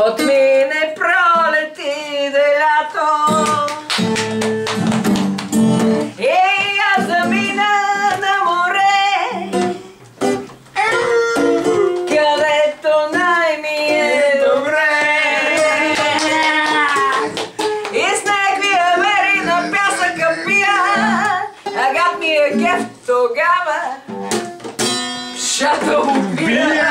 Отмине пролет и лято. И аз замина на море, където най-ми е добре. И с някакви амери на пясъка пия, агат ми е кеф тогава, шато убия.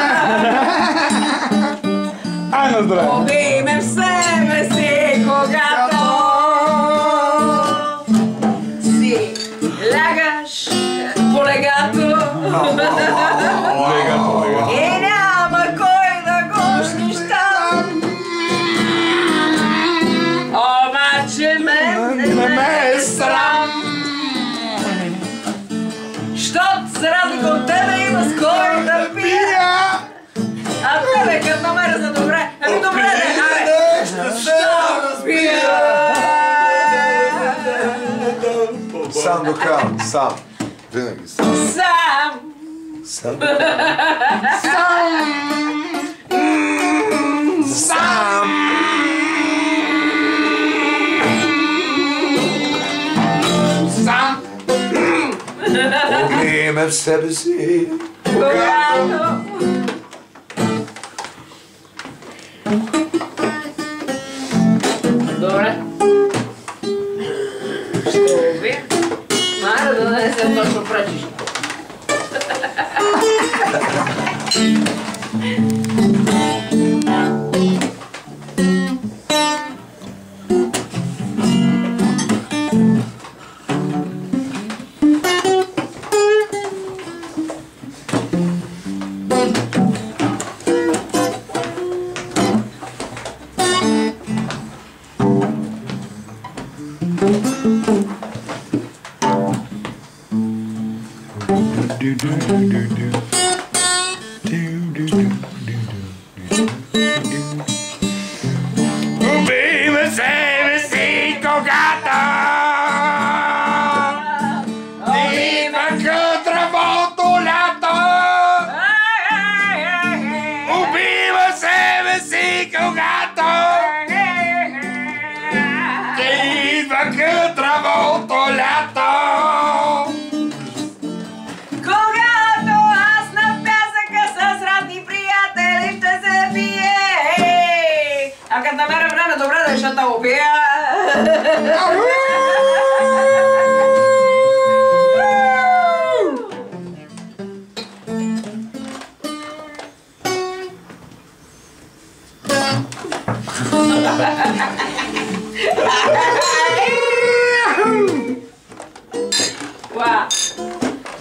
Ай, на здраве! Убий ме в себе си, когато си лягаш по легато. И няма кой да го снища. Обаче мен не ме е срам, щот за разлика от тебе има с кой да пия. А тебе като намеря за добре. Ами добре, абе! Що разбира? Сам до края, сам. Винаги сам. Сам! Сам. Сам! Сам! Убий ме в себе си. Когато добре. Ще убия. Мара да не се точно пречиш. Убий ме себе си, когато идва кътравото лято. Убий ме себе си, когато идва кътравото лято. Когато аз на пясъка с родни приятели ще се пие. А като намеря време, добре да ще те убия.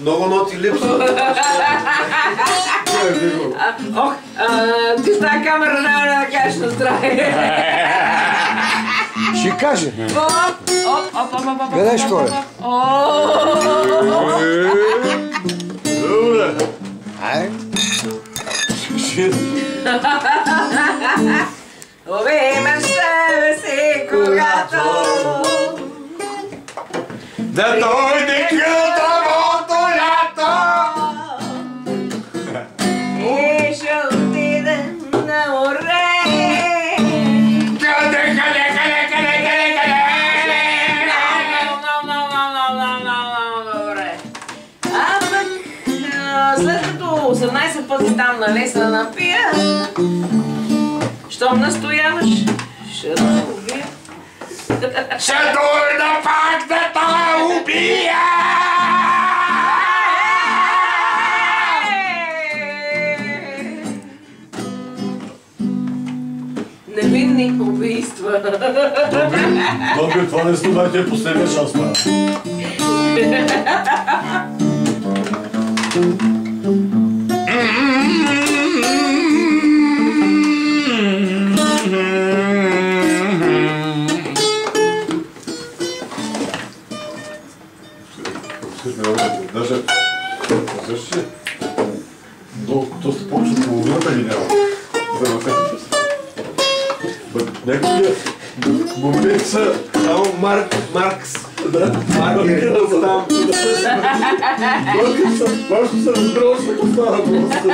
Много ноти липсват. Ох, ти с тази камера няма да кажеш на здраве. Ще каже. Къде е школа? Добре. Ай. Убий ме в себе си, когато Да дойде кътравото лято. и ще отидем на море. Къде? Добре. А пък, след като 18 пъти там, нали, се напия, щом настояваш, ще да убия. Ще дойда пак да те убия! Невинни убийства. Добре, това не снимайте е последния шанс, ма. Даже... Слушай, то се почва половината ли няма? За да се някакви момент са... Само Маркс. Да, Маркер там. Важно се разбрал, че какво става просто.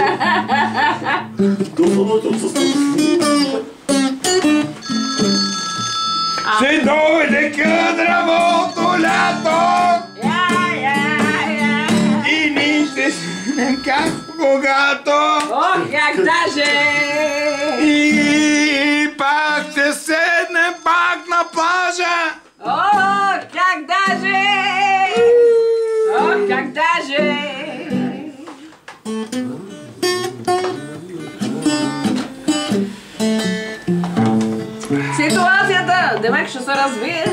Дофаното отсъства. ще дойде къдравото лято и ние ще седнем как когато как даже и пак ще седнем пак на плажа. Как даже как даже ситуацията, демек ще се развие.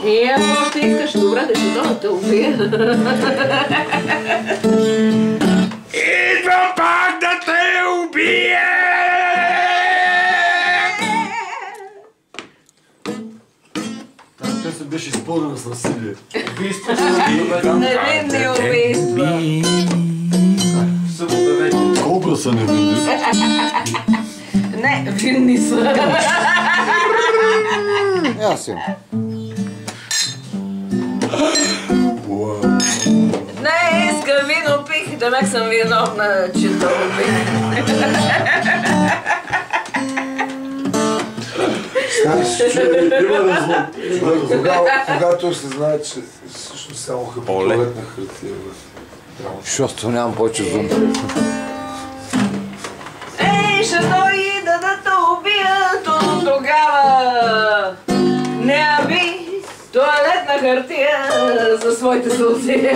И ако ще искаш, добре, да ще дойда те убия. Идвам пак да те убия! Тя се беше изпълнена с насилие. Убийство Невинни убийства. Колко са невинни? Не, винни са. Аз имам. Не, иска вино пих, демек съм виновна, че то убих. Когато се знае, че всъщност само туалетна хартия. Защото нямам повече зум. Ей, ще дойда да те убия, то тогава не аби туалетна хартия за своите сълзи.